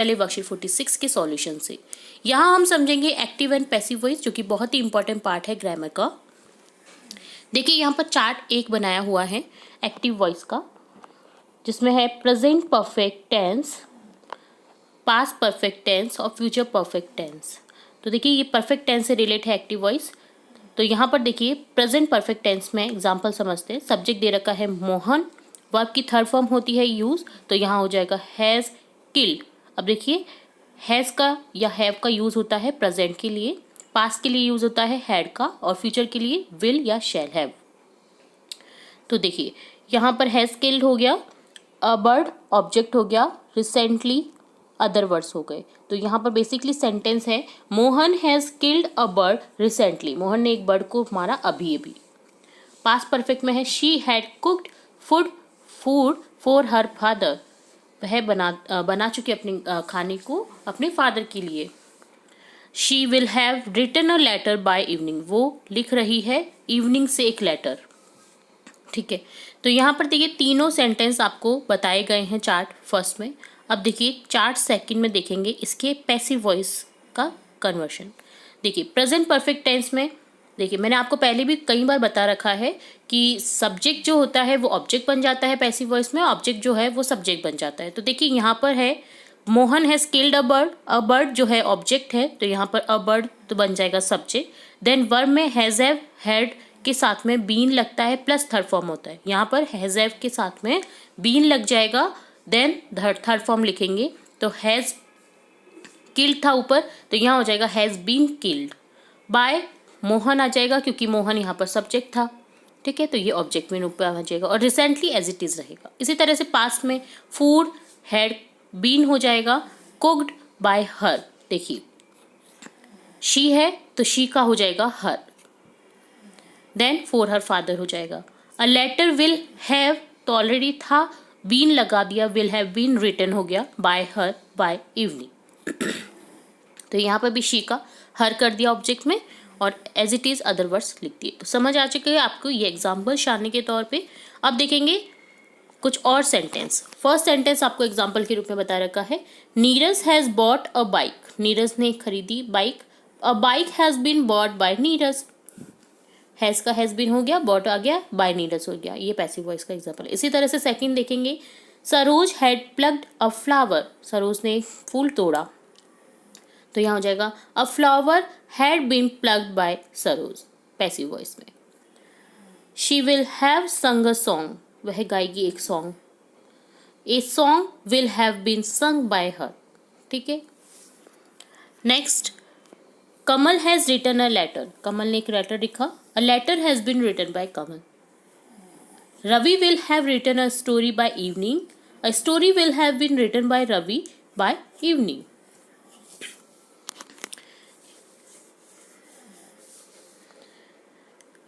पहले वर्कशीट 46 के सॉल्यूशन से। यहाँ हम समझेंगे एक्टिव एंड पैसिव वॉइस, जो कि बहुत ही इंपॉर्टेंट पार्ट है ग्रामर का। देखिए यहाँ पर चार्ट एक बनाया हुआ है एक्टिव वॉइस का, जिसमें है present perfect tense, past perfect tense और फ्यूचर परफेक्ट टेंस। तो देखिए ये परफेक्ट टेंस से रिलेट है एक्टिव वॉइस। तो यहाँ पर देखिए प्रेजेंट परफेक्ट टेंस में एग्जांपल समझते हैं। सब्जेक्ट दे रखा है मोहन, वर्ब की थर्ड फॉर्म होती है यूज, तो यहाँ हो जाएगा हैज़ किल्ड। अब देखिए हैज़ का या हैव का यूज होता है प्रेजेंट के लिए, पास्ट के लिए यूज होता है हैड का, और फ्यूचर के लिए विल या शैल हैव। तो देखिए यहाँ पर हैज़ किल्ड हो गया, अ बर्ड ऑब्जेक्ट हो गया, रिसेंटली अदर वर्ड्स हो गए। तो यहाँ पर बेसिकली सेंटेंस है Mohan has killed a bird recently, Mohan ने एक बर्ड को मारा अभी अभी। पास्ट परफेक्ट में है she had cooked food for her father, वह बना चुकी अपने खाने को अपने फादर के लिए। She will have written a letter by evening, वो लिख रही है इवनिंग से एक लेटर। ठीक है, तो यहाँ पर देखिए तीनों सेंटेंस आपको बताए गए हैं चार्ट फर्स्ट में। अब देखिए चार्ट सेकंड में देखेंगे इसके पैसिव वॉइस का कन्वर्शन। देखिए प्रेजेंट परफेक्ट टेंस में देखिए मैंने आपको पहले भी कई बार बता रखा है कि सब्जेक्ट जो होता है वो ऑब्जेक्ट बन जाता है पैसिव वॉइस में, ऑब्जेक्ट जो है वो सब्जेक्ट बन जाता है। तो देखिए यहाँ पर है Mohan has killed a bird जो है ऑब्जेक्ट है, तो यहाँ पर अ बर्ड तो बन जाएगा सब्जेक्ट। देन वर्ब में हैज़ हैव हैड के साथ में बीन लगता है प्लस थर्ड फॉर्म होता है, यहाँ पर हैज़ हैव के साथ में बीन लग जाएगा, देन थर्ड फॉर्म लिखेंगे। तो हैज़ किल्ड था ऊपर, तो यहाँ हो जाएगा has been killed by Mohan आ जाएगा, क्योंकि मोहन यहाँ पर सब्जेक्ट था। ठीक है, तो ये ऑब्जेक्ट में ऊपर आ जाएगा, और रिसेंटली एज इट इज रहेगा। इसी तरह से पास्ट में फूड हैड बीन हो जाएगा कुक्ड बाय हर। देखिए शी है तो शी का हो जाएगा हर, देन फॉर हर फादर हो जाएगा। अ लेटर विल हैव तो ऑलरेडी था, बीन लगा दिया, विल हैव बीन रिटन हो गया बाय हर बाय इवनिंग। तो यहाँ पर भी शी का हर कर दिया ऑब्जेक्ट में, और as it is other words लिख दिए। तो समझ आ चुके हैं आपको ये एग्जाम्पल शानी के तौर पे। अब देखेंगे कुछ और सेंटेंस। फर्स्ट सेंटेंस आपको एग्जाम्पल के रूप में बता रखा है Neeraj has bought a bike, Neeraj ने खरीदी bike. A bike has been bought by Neeraj, has का हैज़ बीन हो गया, बॉट आ गया, बाय नीरज हो गया। ये पैसिव वॉइस का एग्जाम्पल है। इसी तरह से सेकंड देखेंगे Saroj had plucked a flower, Saroj ने फूल तोड़ा, तो यहाँ हो जाएगा a flower had been plucked by Saroj passive voice में। She will have sung a song, वह गाएगी एक song. A song will have been sung by her. ठीक है, next Kamal has written a letter, Kamal ने एक लेटर लिखा। A letter has been written by Kamal. Ravi will have written a story by evening, a story will have been written by Ravi by evening.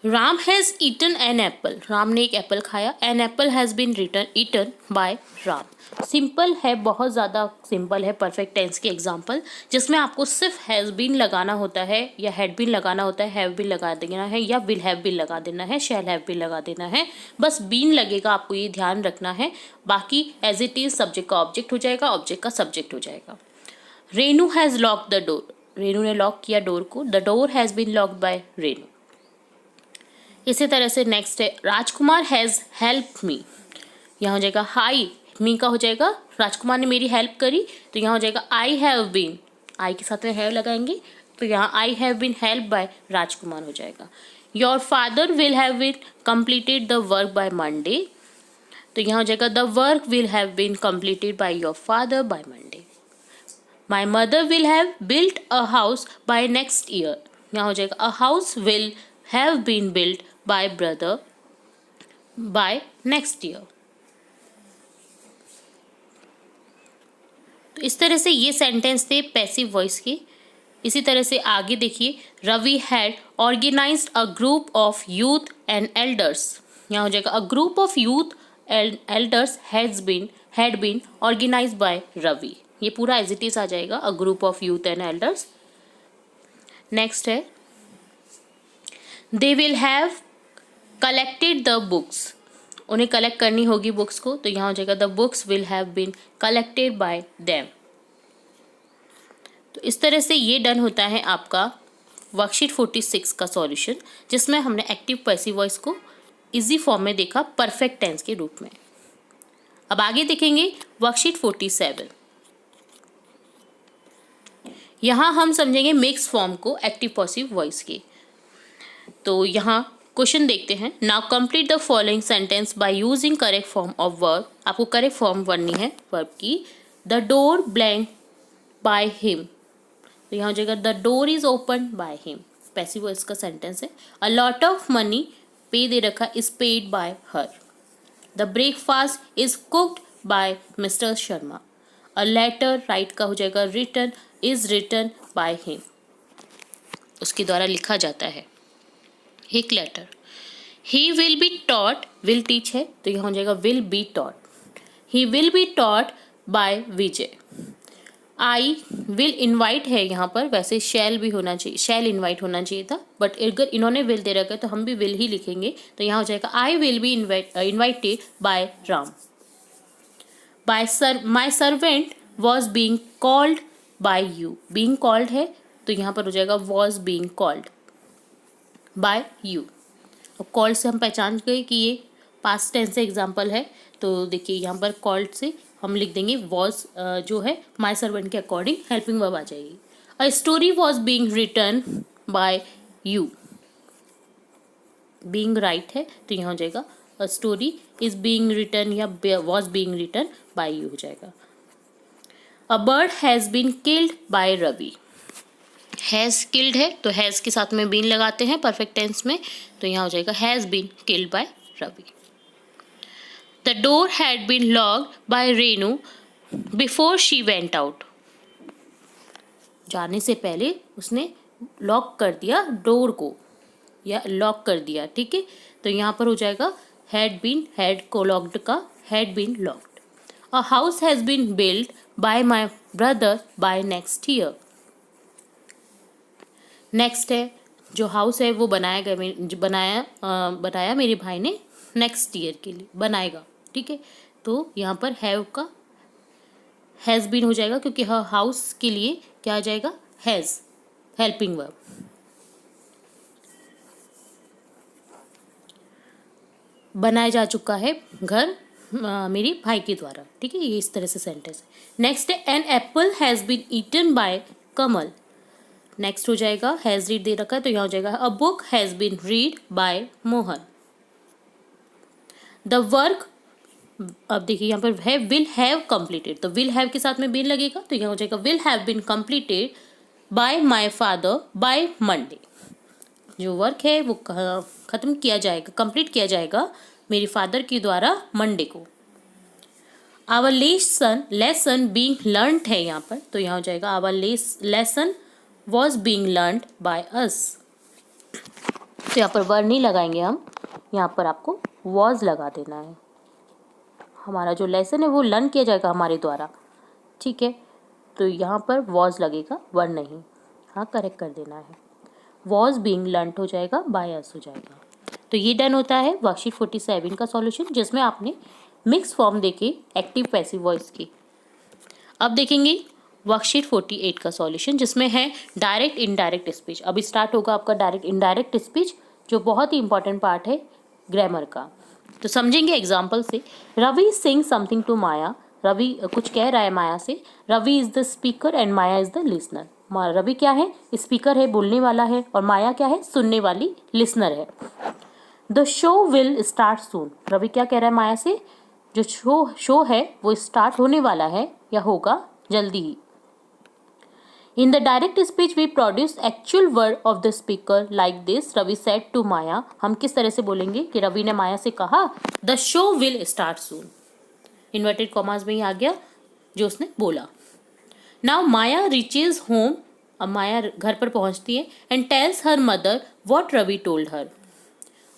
Ram has eaten an apple, Ram ने एक apple खाया। An apple has been eaten by Ram. Simple है, बहुत ज़्यादा simple है perfect tense के example, जिसमें आपको सिर्फ हैज़ बीन लगाना होता है, या हैड बीन लगाना होता है, हैव बीन लगा देना है, या विल हैव बीन लगा देना है, शैल हैव बीन लगा देना है। बस बीन लगेगा, आपको ये ध्यान रखना है। बाकी एज इट इज सब्जेक्ट का ऑब्जेक्ट हो जाएगा, ऑब्जेक्ट का सब्जेक्ट हो जाएगा। Renu has lock the door, Renu ने लॉक किया डोर को। The door has been locked by Renu. इसी तरह से नेक्स्ट है राजकुमार हैज़ हेल्प मी, यहाँ हो जाएगा हाई, मी का हो जाएगा राजकुमार ने मेरी हेल्प करी, तो यहाँ हो जाएगा आई हैव बीन, आई के साथ में हैव लगाएंगे, तो यहाँ I have been help by Rajkumar हो जाएगा। Your father will have been completed the work by Monday, तो यहाँ हो जाएगा the work will have been completed by your father by Monday. My mother will have built a house by next year, यहाँ हो जाएगा a house will have been built by brother by next year. तो इस तरह से ये sentence थे passive voice के। इसी तरह से आगे देखिए Ravi had organised a group of youth and elders, यहाँ हो जाएगा a group of youth and elders had been organised by Ravi. ये पूरा एज इट इज आ जाएगा a group of youth and elders. Next है they will have collected the books, उन्हें collect करनी होगी बुक्स को, तो यहाँ हो जाएगा the books will have been collected by them. इस तरह से ये डन होता है आपका वर्कशीट 46 का सॉल्यूशन, जिसमें हमने एक्टिव पैसिव वॉइस को इजी फॉर्म में देखा परफेक्ट टेंस के रूप में। अब आगे देखेंगे वर्कशीट 47। यहाँ हम समझेंगे मिक्स फॉर्म को एक्टिव पैसिव वॉइस के। तो यहाँ क्वेश्चन देखते हैं। Now complete the following sentence by using correct form of verb. आपको करेक्ट फॉर्म बननी है वर्ब की। The door blank by him, तो यहाँ हो जाएगा the door is open by him, passive voice का सेंटेंस है। अ लॉट ऑफ मनी, पे दे रखा, is paid by her. The breakfast is cooked bye mister Sharma. A letter, write का हो जाएगा written, is written by him, उसके द्वारा लिखा जाता है एक लेटर। He will be taught, will teach है तो यहाँ हो जाएगा will be taught. He will be taught by Vijay. I will invite है यहाँ पर, वैसे शैल भी होना चाहिए, शैल इन्वाइट होना चाहिए था, बट अगर इन्होंने विल दे रखा है तो हम भी विल ही लिखेंगे। तो यहाँ हो जाएगा I will be invited bye Ram. Bye my servant was being called by you, being called है तो यहाँ पर हो जाएगा was being called by you. अब कॉल्ड से हम पहचान गए कि ये पास्ट टेंस से एग्जाम्पल है, तो देखिए यहाँ पर कॉल्ड से हम लिख देंगे वॉज, जो है माई सर्वेंट के अकॉर्डिंग हेल्पिंग वर्ब आ जाएगी। A story was being written by you, being write है तो यहाँ हो जाएगा a story is being written या was being written by you हो जाएगा। A bird has been killed by Ravi, has killed है तो हैज़ के साथ में बीन लगाते हैं परफेक्ट टेंस में, तो यहाँ हो जाएगा has been killed by Ravi. The door had been locked by Renu before she went out, जाने से पहले उसने लॉक कर दिया डोर को या लॉक कर दिया, ठीक है। तो यहाँ पर हो जाएगा हैड बीन, हैड को लॉक्ड का had been locked. A house has been build by my brother by next year. Next है जो हाउस है वो बनाया गया, बनाया मेरे भाई ने नेक्स्ट ईयर के लिए, बनाएगा, ठीक है। तो यहाँ पर हैव का हैज़ बीन हो जाएगा क्योंकि हाउस के लिए क्या आ जाएगा हैज़, हेल्पिंग वर्ब। बनाया जा चुका है घर मेरे भाई के द्वारा, ठीक है। ये इस तरह से सेंटेंस है। नेक्स्ट है an apple has been eaten by Kamal. Next हो जाएगा हैज़ रीड दे रखा है तो यहाँ हो जाएगा a book has been read by Mohan. The work, अब देखिए यहाँ पर है विल हैव कंप्लीटेड, तो विल हैव के साथ में बीन लगेगा तो यहाँ हो जाएगा will have been completed by my father by Monday. जो वर्क है वो खत्म किया जाएगा, कंप्लीट किया जाएगा मेरे फादर के द्वारा मंडे को। आवर लेसन बीइंग लर्नड है यहाँ पर, तो यहाँ हो जाएगा our lesson was being learned by us. तो यहाँ पर वर्ड नहीं लगाएंगे हम, यहाँ पर आपको वॉज लगा देना है। हमारा जो लेसन है वो लर्न किया जाएगा हमारे द्वारा, ठीक है। तो यहाँ पर वॉज लगेगा, वर्ड नहीं, हाँ करेक्ट कर देना है। वॉज बीइंग लर्नड हो जाएगा, बाय अस हो जाएगा। तो ये डन होता है वर्कशीट 47 का सॉल्यूशन, जिसमें आपने मिक्स फॉर्म देखे एक्टिव पैसिव वॉइस की। अब देखेंगे वर्कशीट 48 का सॉल्यूशन, जिसमें है डायरेक्ट इनडायरेक्ट स्पीच। अभी स्टार्ट होगा आपका डायरेक्ट इनडायरेक्ट स्पीच, जो बहुत ही इंपॉर्टेंट पार्ट है ग्रामर का। तो समझेंगे एग्जाम्पल से। Ravi sing something to Maya, Ravi कुछ कह रहा है माया से। Ravi is the speaker and Maya is the listener. Ravi क्या है, स्पीकर है, बोलने वाला है, और माया क्या है, सुनने वाली, लिसनर है। The show will start soon, Ravi क्या कह रहा है माया से, जो शो है वो स्टार्ट होने वाला है या होगा जल्दी ही। In the direct speech we produce actual word of the speaker like this. Ravi said to Maya. हम किस तरह से बोलेंगे कि रवि ने माया से कहा The show will start soon. Inverted commas में ही आ गया जो उसने बोला। Now Maya reaches home. अब माया घर पर पहुंचती है and tells her mother what Ravi told her.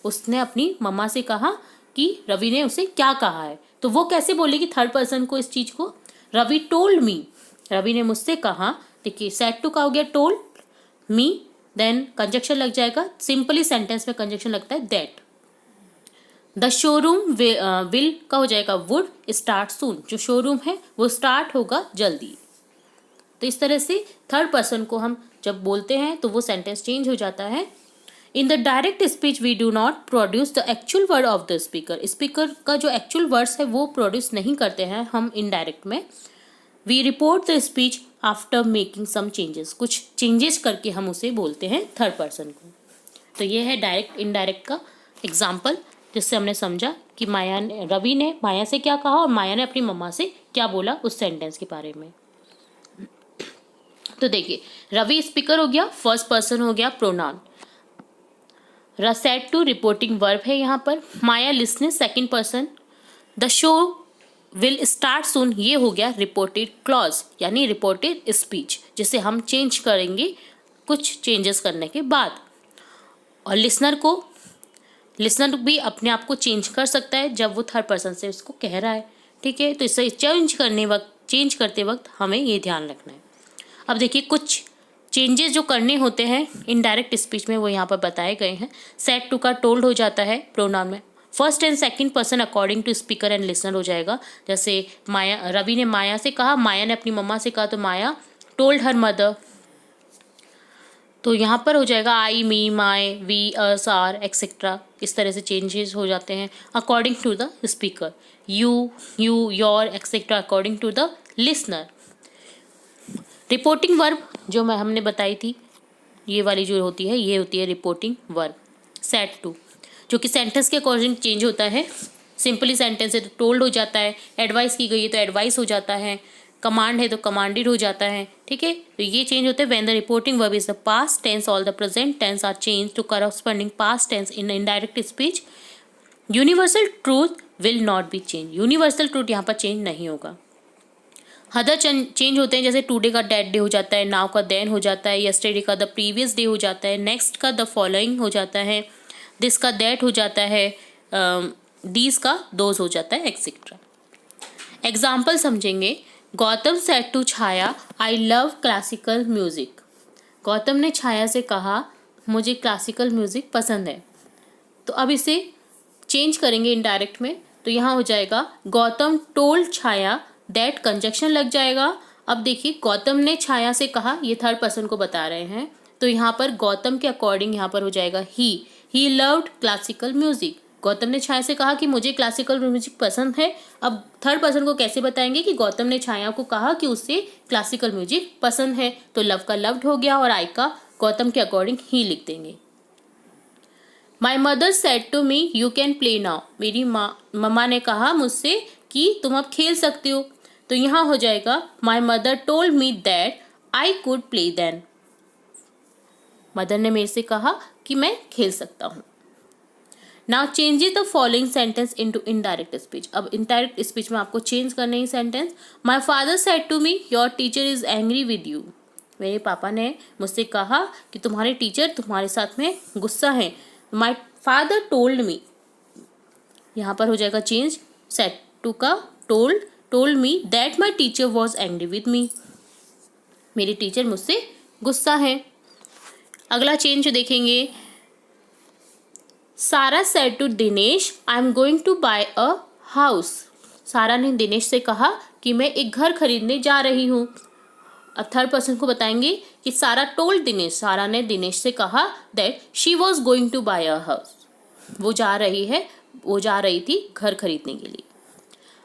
उसने अपनी मम्मा से कहा कि रवि ने उसे क्या कहा है। तो वो कैसे बोलेगी थर्ड पर्सन को इस चीज को, रवि टोल्ड मी, रवि ने मुझसे कहा। देखिए सेड टू का हो गया टोल्ड मी, देन कंजक्शन लग जाएगा, सिंपली सेंटेंस में कंजक्शन लगता है दैट। द शोरूम विल का हो जाएगा वुड स्टार्ट सून, जो शोरूम है वो स्टार्ट होगा जल्दी। तो इस तरह से थर्ड पर्सन को हम जब बोलते हैं तो वो सेंटेंस चेंज हो जाता है। In the direct speech we do not produce the actual word of the speaker. Speaker का जो एक्चुअल वर्ड्स है वो प्रोड्यूस नहीं करते हैं हम इनडायरेक्ट में। We report the speech after making some changes, कुछ चेंजेस करके हम उसे बोलते हैं थर्ड पर्सन को। तो ये है डायरेक्ट इनडायरेक्ट का एग्जाम्पल, जिससे हमने समझा कि रवि ने माया से क्या कहा और माया ने अपनी मम्मा से क्या बोला उस सेंटेंस के बारे में। तो देखिए, रवि स्पीकर हो गया, फर्स्ट पर्सन हो गया pronoun. Said to reporting verb है यहाँ पर। Maya listening second person. The show will start soon, ये हो गया रिपोर्टेड क्लॉज यानी रिपोर्टेड स्पीच, जिसे हम चेंज करेंगे कुछ चेंजेस करने के बाद। और लिसनर भी अपने आप को चेंज कर सकता है जब वो थर्ड पर्सन से उसको कह रहा है, ठीक है। तो इसे चेंज करते वक्त हमें ये ध्यान रखना है। अब देखिए, कुछ चेंजेस जो करने होते हैं इनडायरेक्ट स्पीच में वो यहाँ पर बताए गए हैं। सेड टू का टोल्ड हो जाता है प्रोनाउन में। First and second person according to speaker and listener हो जाएगा। जैसे रवि ने माया से कहा, माया ने अपनी मम्मा से कहा, तो माया टोल्ड हर मदर। तो यहाँ पर हो जाएगा I, me, my, we, us, are etcetera. इस तरह से चेंजेस हो जाते हैं according to the speaker. You, your etcetera according to the listener. Reporting verb जो हमने बताई थी, ये वाली जो होती है ये होती है रिपोर्टिंग वर्ब। सेड टू जो कि सेंटेंस के अकॉर्डिंग चेंज होता है। सिंपली सेंटेंस है तो टोल्ड हो जाता है, एडवाइस की गई है तो एडवाइस हो जाता है, कमांड है तो कमांडेड हो जाता है, ठीक है। तो ये चेंज होते हैं when the reporting verb is the past tense, all the present tense are change to corresponding past tense in indirect speech. Universal truth will not be change, universal truth यहाँ पर चेंज नहीं होगा। Other change होते हैं, जैसे today का that day हो जाता है, नाउ का देन हो जाता है, यस्टरडे का द प्रीवियस डे हो जाता है, नेक्स्ट का द फॉलोइंग हो जाता है, दिस का दैट हो जाता है, दीज का दोज हो जाता है, एक्सेट्रा। एग्जाम्पल समझेंगे। Gautam said to Chhaya, I love classical music. Gautam ने छाया से कहा, मुझे क्लासिकल म्यूजिक पसंद है। तो अब इसे चेंज करेंगे इनडायरेक्ट में, तो यहाँ हो जाएगा Gautam told Chhaya that, conjunction लग जाएगा। अब देखिए, गौतम ने छाया से कहा, ये थर्ड पर्सन को बता रहे हैं, तो यहाँ पर गौतम के अकॉर्डिंग यहाँ पर हो जाएगा he loved classical music. Gautam ने छाया से कहा कि मुझे क्लासिकल म्यूजिक पसंद है। अब थर्ड पर्सन को कैसे बताएंगे कि गौतम ने छाया को कहा कि उसे क्लासिकल म्यूजिक पसंद है, तो लव का लव्ड हो गया और आई का गौतम के अकॉर्डिंग ही लिख देंगे। My mother said to me you can play now, मेरी मम्मा ने कहा मुझसे कि तुम अब खेल सकते हो। तो यहाँ हो जाएगा my mother told me that I could play then, mother ने मेरे से कहा कि मैं खेल सकता हूँ। Now changes the following sentence into indirect speech. अब इनडायरेक्ट स्पीच में आपको चेंज करना है sentence. My father said to me your teacher is angry with you, मेरे पापा ने मुझसे कहा कि तुम्हारे टीचर तुम्हारे साथ में गुस्सा है। माई फादर टोल्ड मी, यहाँ पर हो जाएगा चेंज, सेड टू का told me that my teacher was angry with me, मेरी टीचर मुझसे गुस्सा है। अगला चेंज देखेंगे। Sara said to Dinesh I am going to buy a house, Sara ने दिनेश से कहा कि मैं एक घर खरीदने जा रही हूँ। अब थर्ड पर्सन को बताएंगे कि सारा टोल्ड दिनेश, सारा ने दिनेश से कहा that she was going to buy a house, वो जा रही थी घर खरीदने के लिए।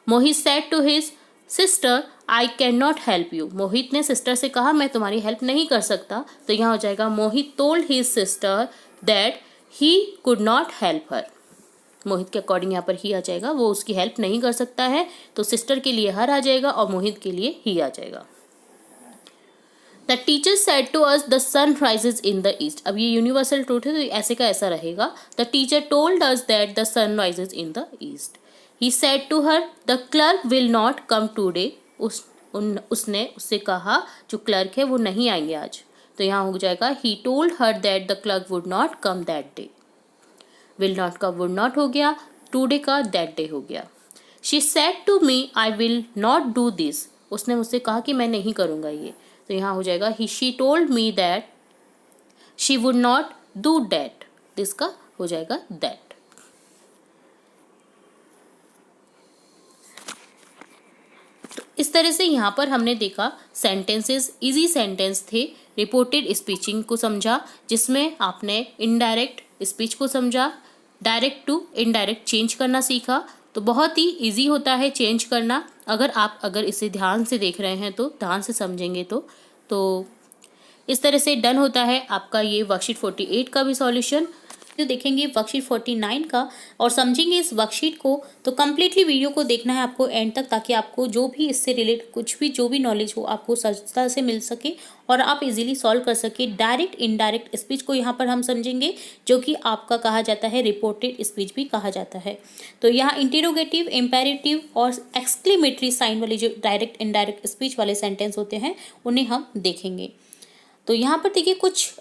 Mohit said to his sister I can not help you, Mohit ने सिस्टर से कहा मैं तुम्हारी हेल्प नहीं कर सकता। तो यहाँ हो जाएगा Mohit told his sister that he could not help her, Mohit के अकॉर्डिंग यहाँ पर ही आ जाएगा, वो उसकी हेल्प नहीं कर सकता है, तो सिस्टर के लिए हर आ जाएगा और मोहित के लिए ही आ जाएगा। The teacher said to us the sun rises in the east, अब ये यूनिवर्सल ट्रूथ है तो ऐसे का ऐसा रहेगा। The teacher told us that the sun rises in the east. He said to her the clerk will not come today, उसने उससे कहा जो क्लर्क है वो नहीं आएंगे आज। तो यहाँ हो जाएगा he told her that the clerk would not come that day, will not का वुड नॉट हो गया, टूडे का दैट डे हो गया। She said to me I will not do this, उसने मुझसे कहा कि मैं नहीं करूँगा ये। तो यहाँ हो जाएगा he she told me that she would not do that, this का हो जाएगा दैट। तो इस तरह से यहाँ पर हमने देखा सेंटेंसेस इजी सेंटेंस थे, रिपोर्टेड स्पीचिंग को समझा जिसमें आपने इनडायरेक्ट स्पीच को समझा, डायरेक्ट टू इनडायरेक्ट चेंज करना सीखा। तो बहुत ही इजी होता है चेंज करना, अगर इसे ध्यान से देख रहे हैं तो, ध्यान से समझेंगे तो इस तरह से डन होता है आपका ये वर्कशीट 48 का भी सॉल्यूशन। तो देखेंगे वर्कशीट 49 का और समझेंगे इस वर्कशीट को। तो कम्प्लीटली वीडियो को देखना है आपको एंड तक, ताकि आपको जो भी इससे रिलेट कुछ भी जो भी नॉलेज हो आपको सहजता से मिल सके और आप इजीली सॉल्व कर सके। डायरेक्ट इनडायरेक्ट स्पीच को यहाँ पर हम समझेंगे, जो कि आपका कहा जाता है रिपोर्टेड स्पीच भी कहा जाता है। तो यहाँ इंटेरोगेटिव, इम्पेरेटिव और एक्सक्लेमेटरी साइन वाले जो डायरेक्ट इनडायरेक्ट स्पीच वाले सेंटेंस होते हैं उन्हें हम देखेंगे। तो यहाँ पर देखिए कुछ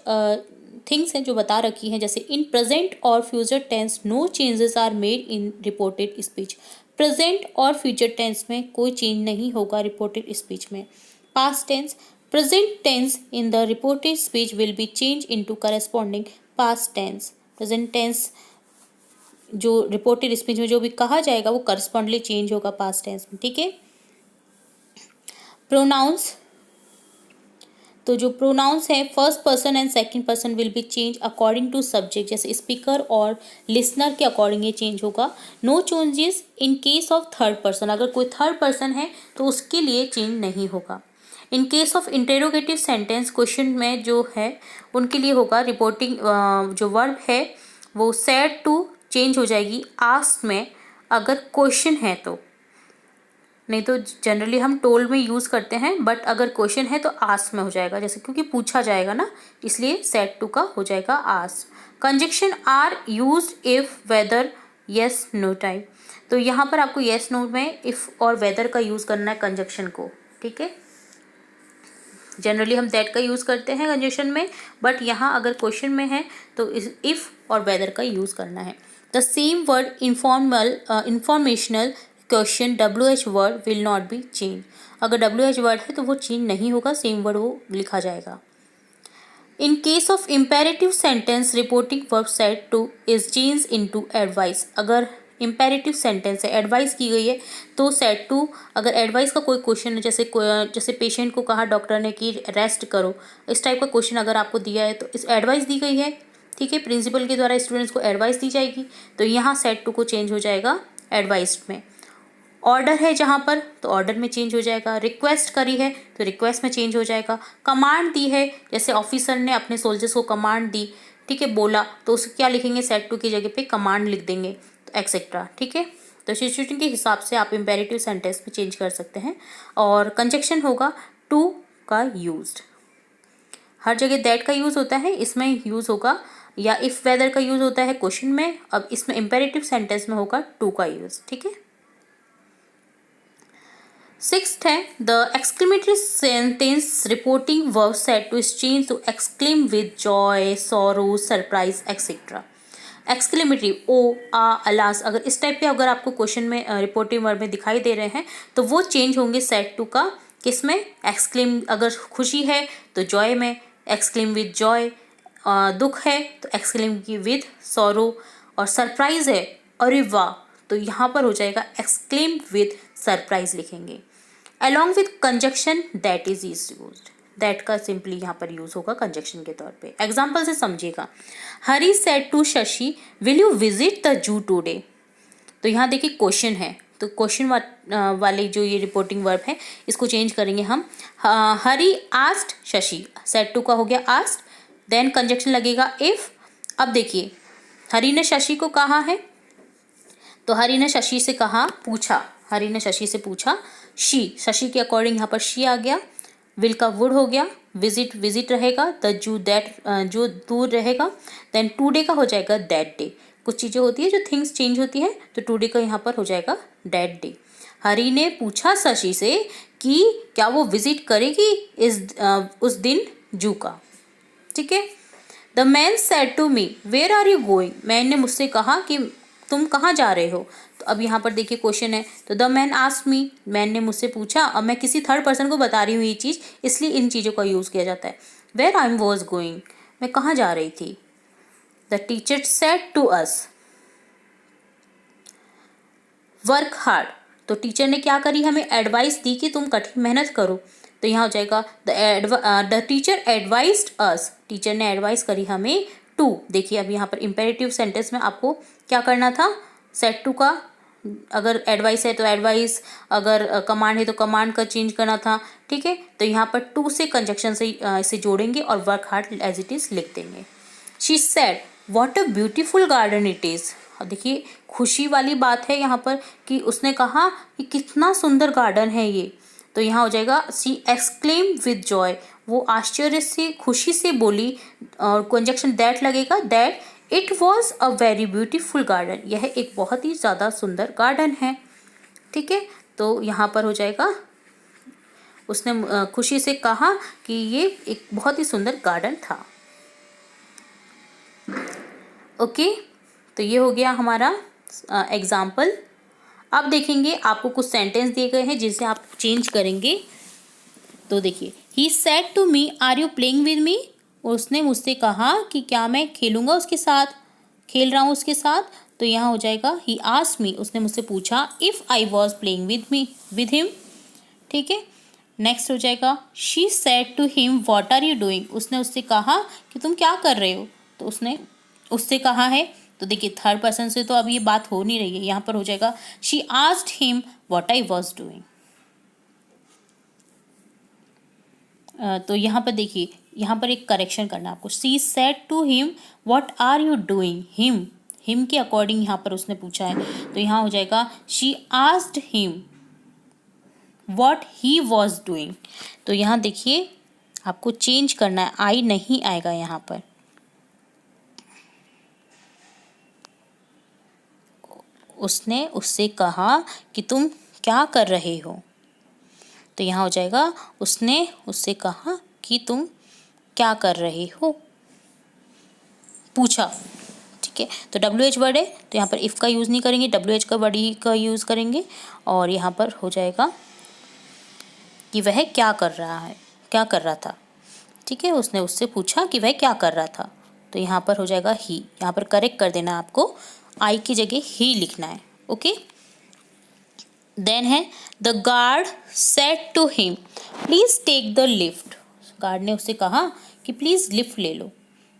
थिंग्स हैं जो बता रखी हैं, जैसे इन प्रेजेंट और future tense no changes are made in reported speech. Present और फ्यूचर टेंस में कोई चेंज नहीं होगा रिपोर्टेड स्पीच में। Past tense, present tense in the reported speech will be change into corresponding past tense. Present tense जो reported speech में जो भी कहा जाएगा वो करस्पॉन्डली चेंज होगा पास्ट टेंस में, ठीक है। प्रोनाउंस, तो जो प्रोनाउंस है first person and second person will be change according to subject, जैसे स्पीकर और लिसनर के अकॉर्डिंग ये चेंज होगा। No changes in case of third person, अगर कोई थर्ड पर्सन है तो उसके लिए चेंज नहीं होगा। इन case of interrogative sentence, question में जो है उनके लिए होगा रिपोर्टिंग जो वर्ब है वो सेड टू चेंज हो जाएगी आस्क्ड में अगर क्वेश्चन है तो, नहीं तो जनरली हम टोल्ड में यूज़ करते हैं, बट अगर क्वेश्चन है तो आस्क में हो जाएगा, जैसे क्योंकि पूछा जाएगा ना, इसलिए सेड टू का हो जाएगा ask. Conjunction are used if whether yes no type, तो यहाँ पर आपको येस नो में इफ और वेदर का यूज़ करना है कंजक्शन को, ठीक है। जनरली हम दैट का यूज़ करते हैं कंजक्शन में, बट यहाँ अगर क्वेश्चन में है तो इफ और वेदर का यूज़ करना है। The same word informational question WH word will not be change, अगर WH वर्ड है तो वो चेंज नहीं होगा, सेम वर्ड वो लिखा जाएगा। इन case of imperative sentence reporting verb said to is change into advice, अगर इम्पेरेटिव सेंटेंस है एडवाइस की गई है तो सेड टू, अगर एडवाइस का कोई क्वेश्चन है, जैसे पेशेंट को कहा डॉक्टर ने कि रेस्ट करो, इस टाइप का क्वेश्चन अगर आपको दिया है तो इस एडवाइस दी गई है, ठीक है, प्रिंसिपल के द्वारा स्टूडेंट्स को एडवाइस दी जाएगी, तो यहाँ सेड टू को चेंज हो जाएगा एडवाइस में। ऑर्डर है जहाँ पर तो ऑर्डर में चेंज हो जाएगा। रिक्वेस्ट करी है तो रिक्वेस्ट में चेंज हो जाएगा। कमांड दी है, जैसे ऑफिसर ने अपने सोल्जर्स को कमांड दी, ठीक है, बोला, तो उसको क्या लिखेंगे, सेड टू की जगह पे कमांड लिख देंगे, तो एक्सेट्रा, ठीक है। तो सिचुएशन के हिसाब से आप इम्पेरेटिव सेंटेंस में चेंज कर सकते हैं। और कंजक्शन होगा टू का यूज्ड, हर जगह दैट का यूज़ होता है, इसमें यूज़ होगा, या इफ़ वेदर का यूज़ होता है क्वेश्चन में, अब इसमें इम्पेरेटिव सेंटेंस में होगा टू का यूज़, ठीक है। सिक्स्थ है the exclamatory sentence reporting verb said to is change to exclaim with joy, sorrow, surprise etcetera. Exclamatory oh, ah, alas, अगर इस टाइप के अगर आपको क्वेश्चन में रिपोर्टिंग वर्ब में दिखाई दे रहे हैं तो वो चेंज होंगे सेड टू का, किस में, एक्सक्लेम, अगर खुशी है तो जॉय में, एक्सक्लेम विद जॉय, दुख है तो एक्सक्लेम की विद सॉरो, और सरप्राइज है अरे वाह तो यहाँ पर हो जाएगा एक्सक्लेम विद सरप्राइज लिखेंगे। Along with conjunction that is used, that का सिंपली यहाँ पर यूज होगा कंजक्शन के तौर पे। एग्जाम्पल से समझिएगा, Hari said to Shashi will you visit the zoo today, तो यहाँ देखिए क्वेश्चन है, तो क्वेश्चन वाले जो ये रिपोर्टिंग वर्ब है इसको चेंज करेंगे हम। हरी आस्क्ड शशि, सेड टू का हो गया आस्क्ड, देन कंजक्शन लगेगा इफ। अब देखिए हरी ने शशि को कहा है तो हरी ने शशि से कहा, पूछा, हरी ने शशि से पूछा, शी, शशि के अकॉर्डिंग यहाँ पर शी आ गया, विल का वुड हो गया, विजिट, विजिट रहेगा, द जू दैट, जो दूर रहेगा, देन टूडे का हो जाएगा दैट डे। कुछ चीज़ें होती है जो थिंग्स चेंज होती है, तो टूडे का यहाँ पर हो जाएगा दैट डे। हरी ने पूछा शशि से कि क्या वो विजिट करेगी उस दिन जू का, ठीक है। The man said to me where are you going, man ने मुझसे कहा कि तुम कहाँ जा रहे हो, तो अब यहाँ पर देखिए क्वेश्चन है, तो the man asked me, man ने मुझसे पूछा, अब मैं किसी थर्ड पर्सन को बता रही हूँ ये चीज़, इसलिए इन चीज़ों का यूज़ किया जाता है। वेयर आई वॉज गोइंग, मैं कहाँ जा रही थी। The teacher said to us work hard, तो टीचर ने क्या करी, हमें एडवाइस दी कि तुम कठिन मेहनत करो। तो यहाँ हो जाएगा the teacher advised us, teacher ने एडवाइस करी हमें टू। देखिए अब यहाँ पर इम्पेरेटिव सेंटेंस में आपको क्या करना था, सेट टू का अगर एडवाइस है तो एडवाइस, अगर कमांड है तो कमांड का चेंज करना था। ठीक है, तो यहाँ पर टू से कंजक्शन से इसे जोड़ेंगे और work hard as it is लिख देंगे। She said what a beautiful garden it is. देखिए खुशी वाली बात है यहाँ पर कि उसने कहा कि कितना सुंदर गार्डन है ये। तो यहाँ हो जाएगा शी एक्सक्लेम विद जॉय, वो आश्चर्य से खुशी से बोली, और कंजक्शन दैट लगेगा, that it was a very beautiful garden, यह एक बहुत ही ज़्यादा सुंदर गार्डन है। ठीक है, तो यहाँ पर हो जाएगा उसने खुशी से कहा कि ये एक बहुत ही सुंदर गार्डन था। ओके, तो ये हो गया हमारा एग्जाम्पल। अब देखेंगे आपको कुछ सेंटेंस दिए गए हैं जिसे आप चेंज करेंगे। तो देखिए, he said to me are you playing with me, उसने मुझसे कहा कि क्या मैं खेलूँगा उसके साथ, खेल रहा हूँ उसके साथ। तो यहाँ हो जाएगा ही आस्क्ड मी, उसने मुझसे पूछा if I was playing with him. ठीक है, नेक्स्ट हो जाएगा she said to him what are you doing, उसने उससे कहा कि तुम क्या कर रहे हो। तो उसने उससे कहा है, तो देखिए थर्ड पर्सन से तो अब ये बात हो नहीं रही है, यहाँ पर हो जाएगा she asked him what I was doing. तो यहाँ पर देखिए, यहाँ पर एक करेक्शन करना आपको, she said to him what are you doing, him के अकॉर्डिंग यहाँ पर उसने पूछा है। तो यहाँ हो जाएगा she asked him what he was doing. तो यहाँ देखिए आपको चेंज करना है, आई नहीं आएगा यहाँ पर। उसने उससे कहा कि तुम क्या कर रहे हो। तो यहाँ हो जाएगा उसने उससे कहा कि तुम क्या कर रहे हो, पूछा। ठीक है, तो WH वर्ड है तो यहाँ पर इफ़ का यूज़ नहीं करेंगे, WH का वर्ड ही का यूज़ करेंगे। और यहाँ पर हो जाएगा कि वह क्या कर रहा है, क्या कर रहा था। ठीक है, उसने उससे पूछा कि वह क्या कर रहा था। तो यहाँ पर हो जाएगा ही, यहाँ पर करेक्ट कर देना आपको, आई की जगह ही लिखना है। ओके, देन है the guard said to him please take the lift, guard ने उससे कहा कि प्लीज़ लिफ्ट ले लो।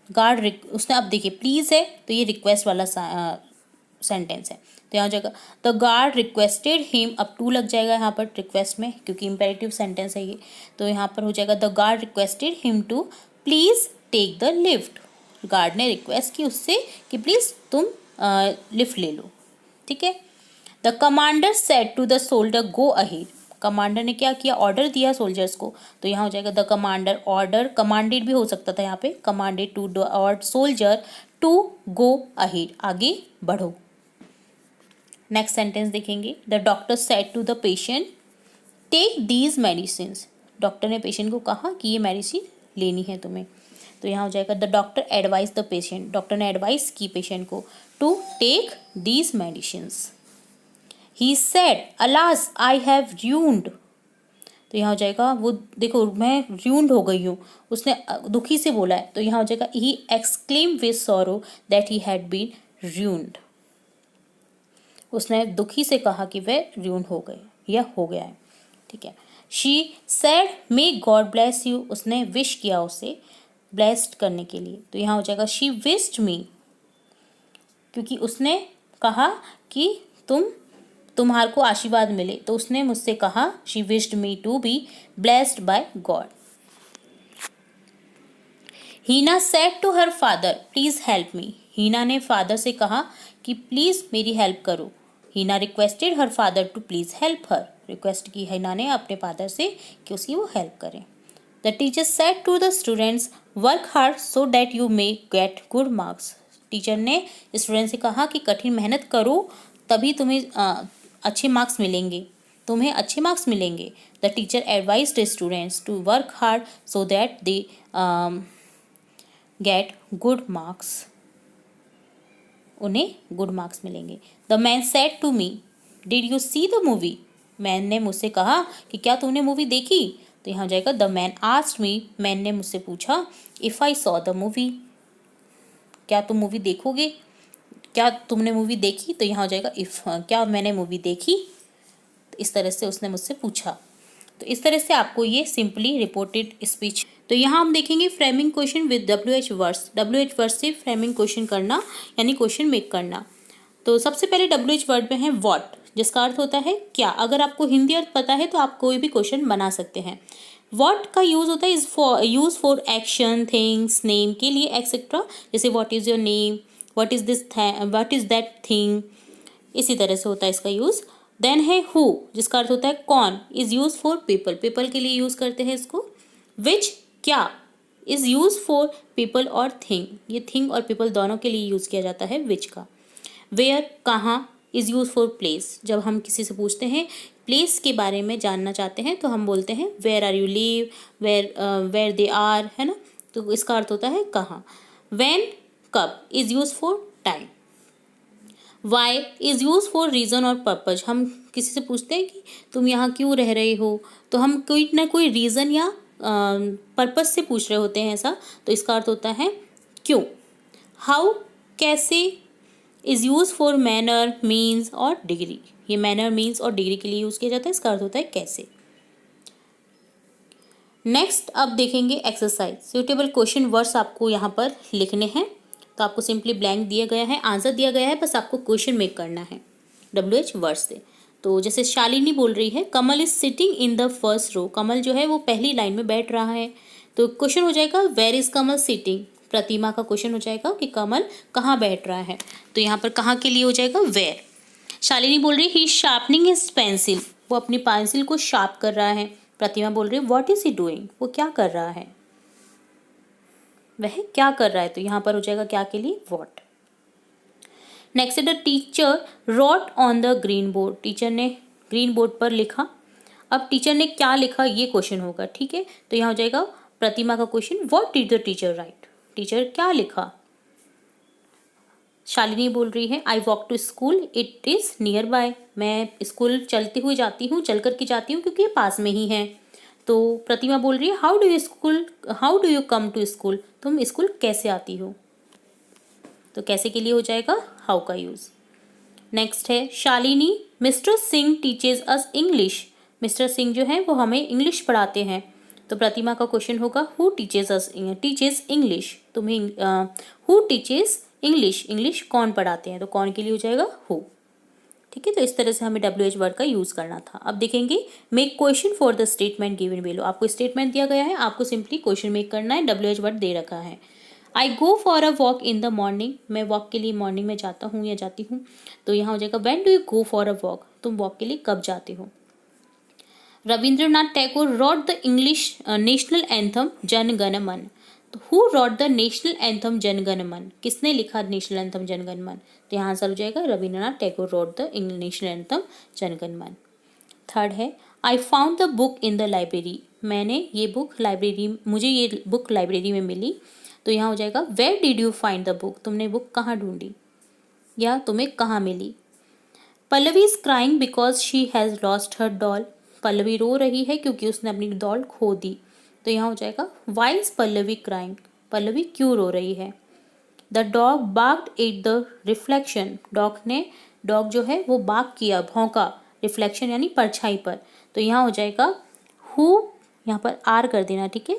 गार्ड उसने, अब देखिए प्लीज़ है तो ये रिक्वेस्ट वाला सेंटेंस है। तो यहाँ हो जाएगा द गार्ड रिक्वेस्टेड हिम, अब टू लग जाएगा यहाँ पर रिक्वेस्ट में क्योंकि इम्पेरेटिव सेंटेंस है ये। तो यहाँ पर हो जाएगा the guard requested him to please take the lift, guard ने रिक्वेस्ट की उससे कि प्लीज़ तुम लिफ्ट ले लो। ठीक है, the commander said to the soldier go ahead, commander ने क्या किया, ऑर्डर दिया सोल्जर्स को। तो यहाँ हो जाएगा द कमांडर, ऑर्डर कमांडेड भी हो सकता था यहाँ पे, commanded to the soldier to go ahead, आगे बढ़ो। नेक्स्ट सेंटेंस देखेंगे, the doctor said to the patient take these medicines, doctor ने पेशेंट को कहा कि ये मेडिसिन लेनी है तुम्हें। तो यहाँ हो जाएगा the doctor advise the patient, doctor ने एडवाइस की पेशेंट को to take these medicines. He said alas I have ruined, तो यहाँ हो जाएगा वो देखो मैं र्यून्ड हो गई हूँ, उसने दुखी से बोला है। तो यहाँ हो जाएगा he exclaim with sorrow that he had been ruined, उसने दुखी से कहा कि वह र्यून्ड हो गए या हो गया है। ठीक है, she said may God bless you, उसने विश किया उसे ब्लेस्ड करने के लिए। तो यहाँ हो जाएगा शी विश्ड मी, क्योंकि उसने कहा कि तुम्हारे को आशीर्वाद मिले, तो उसने मुझसे कहा she wished me to be blessed by God. Heena said to her father please help me, Heena ने फादर से कहा कि प्लीज़ मेरी हेल्प करो। Heena requested her father to please help her, request की हीना ने अपने फादर से कि उसकी वो हेल्प करें। The teacher said to the students work hard so that you may get good marks, teacher ने स्टूडेंट से कहा कि कठिन मेहनत करो तभी तुम्हें अच्छे मार्क्स मिलेंगे, तुम्हें अच्छे मार्क्स मिलेंगे। The teacher advised students to work hard so that they get good marks, उन्हें गुड मार्क्स मिलेंगे। The man said to me did you see the movie, man ने मुझसे कहा कि क्या तुमने मूवी देखी। तो यहाँ हो जाएगा the man asked me, man ने मुझसे पूछा if I saw the movie, क्या तुम मूवी देखोगे, क्या तुमने मूवी देखी। तो यहाँ हो जाएगा इफ़, क्या मैंने मूवी देखी। इस तरह से उसने मुझसे पूछा। तो इस तरह से आपको ये सिंपली रिपोर्टेड स्पीच। तो यहाँ हम देखेंगे framing question with WH words. WH word से फ्रेमिंग क्वेश्चन करना यानी क्वेश्चन मेक करना। तो सबसे पहले WH वर्ड में है व्हाट, जिसका अर्थ होता है क्या। अगर आपको हिंदी अर्थ पता है तो आप कोई भी क्वेश्चन बना सकते हैं। व्हाट का यूज़ होता है is for use for action, things, name के लिए एक्सेट्रा। जैसे what is your name, what is this, what is that thing, इसी तरह से होता है इसका यूज़। देन है हु, जिसका अर्थ होता है कौन, is use for people, people के लिए यूज़ करते हैं इसको। विच क्या, इज़ यूज फॉर पीपल और थिंग, ये थिंग और पीपल दोनों के लिए यूज़ किया जाता है विच का। वेयर कहाँ, इज़ यूज फॉर प्लेस, जब हम किसी से पूछते हैं प्लेस के बारे में जानना चाहते हैं तो हम बोलते हैं where are you live, where they are, है ना, तो इसका अर्थ होता है कहाँ। व्हेन कब, is use for time. Why is use for reason और पर्पज, हम किसी से पूछते हैं कि तुम यहाँ क्यों रह रहे हो, तो हम कोई ना कोई रीज़न या पर्पज से पूछ रहे होते हैं ऐसा, तो इसका अर्थ होता है क्यों। हाउ कैसे, is use for manner, means और डिग्री, ये मैनर, मीन्स और डिग्री के लिए यूज़ किया जाता है, इसका अर्थ होता है कैसे। नेक्स्ट अब देखेंगे एक्सरसाइज। सुटेबल क्वेश्चन वर्ड्स आपको यहाँ पर लिखने हैं। तो आपको सिंपली ब्लैंक दिया गया है, आंसर दिया गया है, बस आपको क्वेश्चन मेक करना है WH वर्ड्स से। तो जैसे शालिनी बोल रही है Kamal is sitting in the first row, Kamal जो है वो पहली लाइन में बैठ रहा है। तो क्वेश्चन हो जाएगा वेयर इज कमल सिटिंग, प्रतिमा का क्वेश्चन हो जाएगा कि कमल कहाँ बैठ रहा है। तो यहाँ पर कहाँ के लिए हो जाएगा वेयर। शालिनी बोल रही है ही शार्पनिंग हिज पेंसिल, वो अपनी पेंसिल को शार्प कर रहा है। प्रतिमा बोल रही है व्हाट इज ही डूइंग, वो क्या कर रहा है, वह क्या कर रहा है। तो यहाँ पर हो जाएगा क्या के लिए what. Next the teacher wrote on the green board, teacher ने ग्रीन बोर्ड पर लिखा। अब टीचर ने क्या लिखा ये क्वेश्चन होगा, ठीक है। तो यहाँ हो जाएगा प्रतिमा का question what did the teacher write, teacher क्या लिखा। शालिनी बोल रही है I walk to school it is near by, मैं स्कूल चलती हुई जाती हूँ, चल कर के जाती हूँ क्योंकि ये पास में ही है। तो प्रतिमा बोल रही है how do you come to school, तुम स्कूल कैसे आती हो। तो कैसे के लिए हो जाएगा हाउ का यूज़। नेक्स्ट है शालिनी मिस्टर सिंह टीचेज अस इंग्लिश, मिस्टर सिंह जो है वो हमें इंग्लिश पढ़ाते हैं। तो प्रतिमा का क्वेश्चन होगा who teaches us teaches English, तुम्हें हु टीचेज इंग्लिश, इंग्लिश कौन पढ़ाते हैं, तो कौन के लिए हो जाएगा हु। ठीक है, तो इस तरह से हमें WH वर्ड का यूज़ करना था। अब देखेंगे make question for the statement given below, आपको स्टेटमेंट दिया गया है, आपको सिंपली क्वेश्चन मेक करना है। WH वर्ड दे रखा है I go for a walk in the morning, मैं वॉक के लिए मॉर्निंग में जाता हूँ या जाती हूँ। तो यहाँ हो जाएगा when do you go for a walk, तुम वॉक के लिए कब जाते हो। Rabindranath Tagore wrote the English national anthem Jana Gana Mana, तो who wrote the national anthem Jana Gana मन, किसने लिखा नेशनल एंथम जन गण मन। तो यहाँ आंसर हो जाएगा Rabindranath Tagore wrote the national anthem Jana Gana Mana. Third है I found the book in the library, मैंने ये बुक लाइब्रेरी, मुझे ये बुक लाइब्रेरी में मिली। तो यहाँ हो जाएगा where did you find the book, तुमने बुक कहाँ ढूंढी या तुम्हें कहाँ मिली। Pallavi is crying because she has lost her doll, Pallavi रो रही है क्योंकि उसने अपनी डॉल खो दी। तो यहाँ हो जाएगा why is Pallavi crying, Pallavi क्यों रो रही है। The dog barked at the reflection, dog जो है वो बार्क किया, भौंका, रिफ्लेक्शन यानी परछाई पर। तो यहाँ हो जाएगा हु, यहाँ पर आर कर देना, ठीक है,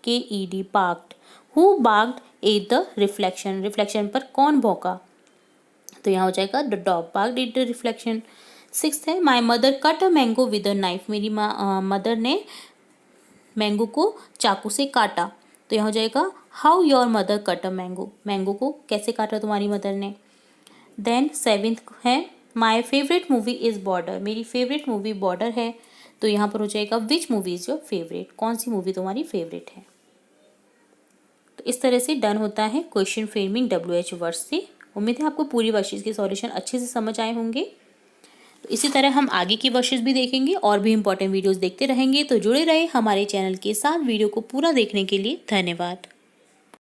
BARKED barked, who barked at the reflection, reflection पर कौन भौंका। तो यहाँ हो जाएगा the dog barked at the reflection. Sixth है my mother cut a mango with a knife, मेरी मदर ने मैंगो को चाकू से काटा। तो यहाँ हो जाएगा how your mother cut a mango, mango को कैसे काटा तुम्हारी मदर ने। देन सेवेंथ है my favourite movie is Border, मेरी फेवरेट मूवी बॉर्डर है। तो यहाँ पर हो जाएगा which movie is your favourite, कौन सी मूवी तुम्हारी फेवरेट है। तो इस तरह से डन होता है क्वेश्चन फ्रेमिंग WH वर्ड्स से। उम्मीद है आपको पूरी वर्कशीट के सॉल्यूशन अच्छे से समझ आए होंगे। तो इसी तरह हम आगे की वर्कशीट भी देखेंगे और भी इंपॉर्टेंट वीडियोस देखते रहेंगे। तो जुड़े रहे हमारे चैनल के साथ। वीडियो को पूरा देखने के लिए धन्यवाद।